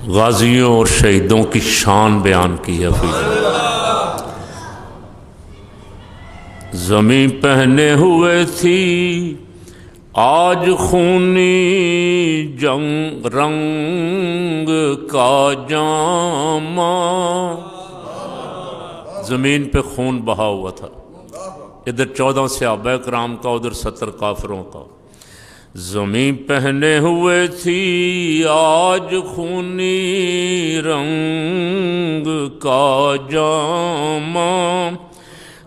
غازیوں اور شہیدوں کی شان بیان کی ہے حفیظ۔ زمین پہنے ہوئے تھی آج خونی جنگ رنگ کا جامہ، زمین پہ خون بہا ہوا تھا، ادھر 14 صحابہ کرام کا، ادھر 70 کافروں کا۔ زمین پہنے ہوئے تھی آج خونی رنگ کا جامہ،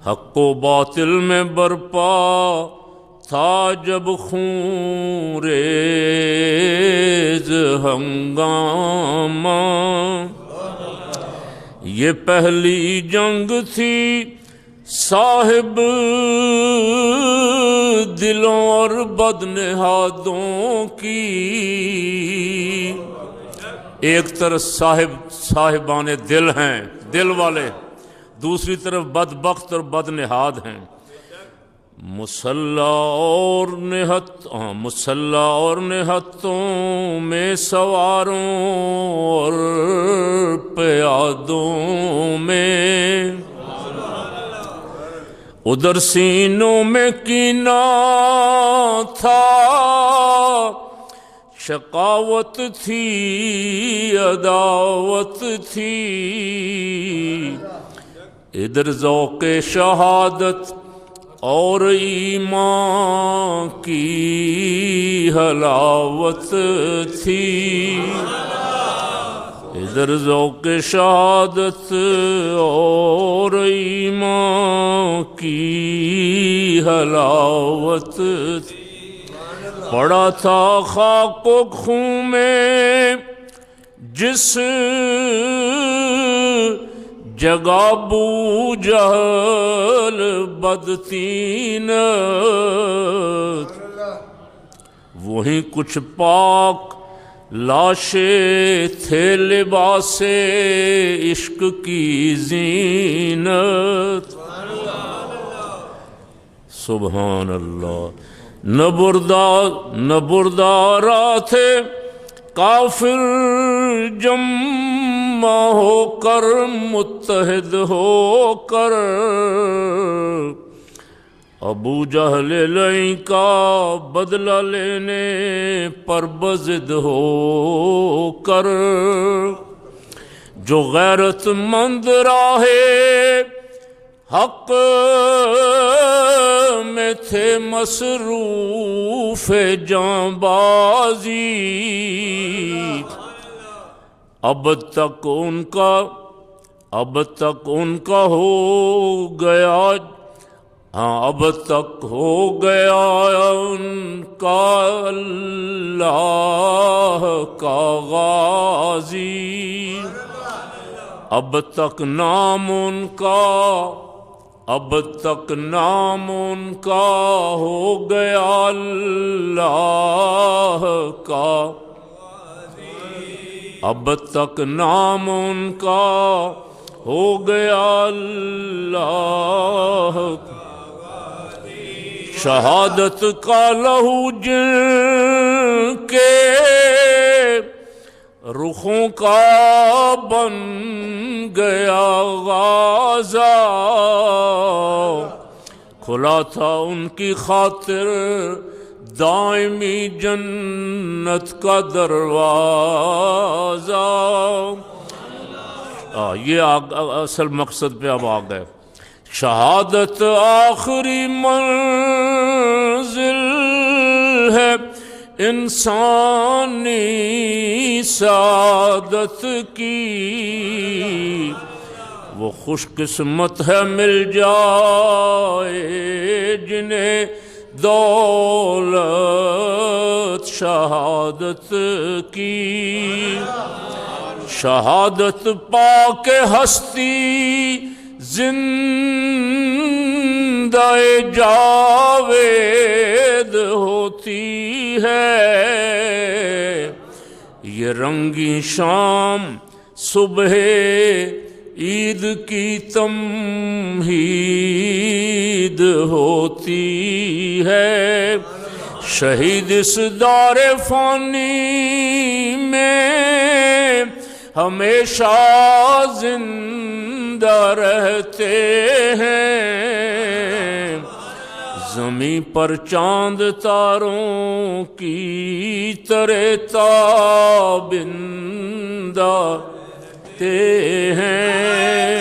حق و باطل میں برپا تھا جب خون ریز ہنگامہ، یہ پہلی جنگ تھی صاحب دلوں اور بدنہادوں کی، ایک طرف صاحبان دل ہیں، دل والے، دوسری طرف بدبخت اور بدنہاد ہیں۔ مسلح اور نہتوں میں سواروں اور پیادوں میں، ادھر سینوں میں کینہ تھا، شقاوت تھی، عداوت تھی، ادھر ذوق شہادت اور ایمان کی حلاوت تھی، ادھر ذوق شہادت اور ایمان کی حلاوت تھی، پڑا تھا خاک و خون میں جس جگہ ابو جہل بدتینت، وہیں کچھ پاک لاشیں تھے لباس عشق کی زینت، سبحان اللہ۔ نہ بردارا تھے کافر جمع ہو کر، متحد ہو کر، ابو جہل لعین کا بدلہ لینے پر بضد ہو کر، جو غیرت مند راہ حق میں تھے مصروف جاں بازی، اب تک ان کا ہو گیا، اب تک ہو گیا ان کا اللہ کا غازی، اب تک نام ان کا ہو گیا اللہ کا، اب تک نام ان کا ہو گیا اللہ کا، شہادت کا لہو جن کے رخوں کا بن گیا غازہ، کھلا تھا ان کی خاطر دائمی جنت کا دروازہ۔ یہ اصل مقصد پہ اب آ گئے۔ شہادت آخری منزل ہے انسانی سعادت کی، وہ خوش قسمت ہے مل جائے جنہیں دولت شہادت کی، شہادت پا کے ہستی زندہ جاوید ہوتی ہے، یہ رنگی شام صبح عید کی تمہید ہوتی ہے، شہید اس دار فانی میں ہمیشہ زندہ رہتے ہیں، زمین پر چاند تاروں کی طرح تابندہ رہتے ہیں۔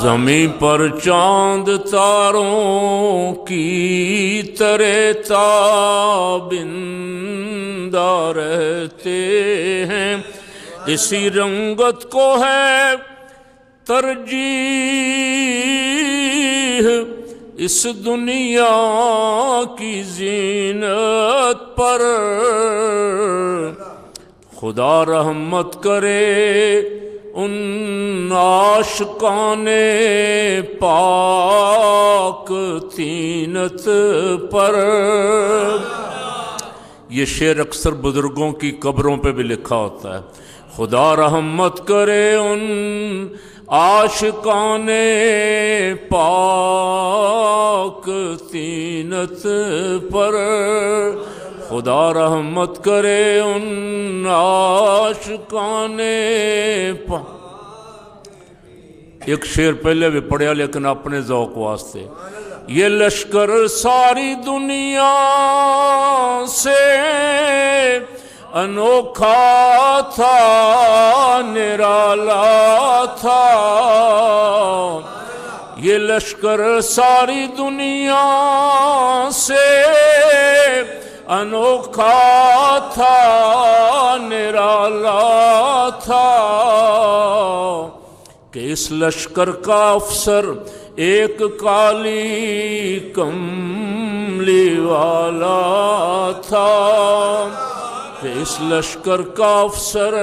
زمین پر چاند تاروں کی طرح تابندہ رہتے ہیں، اسی رنگت کو ہے ترجیح اس دنیا کی زینت پر، خدا رحمت کرے ان عاشقان پاک طینت پر۔ یہ شعر اکثر بزرگوں کی قبروں پہ بھی لکھا ہوتا ہے، خدا رحمت کرے ان عاشقان پاک طینت پر، خدا رحمت کرے ان عاشقان پاک۔ ایک شعر پہلے بھی پڑھیا لیکن اپنے ذوق واسطے، یہ لشکر ساری دنیا سے انوکھا تھا، نرالا تھا، یہ لشکر ساری دنیا سے انوکھا تھا، نرالا تھا، کہ اس لشکر کا افسر ایک کالی کملی والا تھا، کہ اس لشکر کا افسر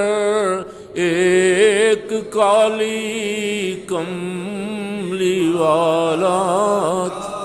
ایک کالی کملی والا تھا۔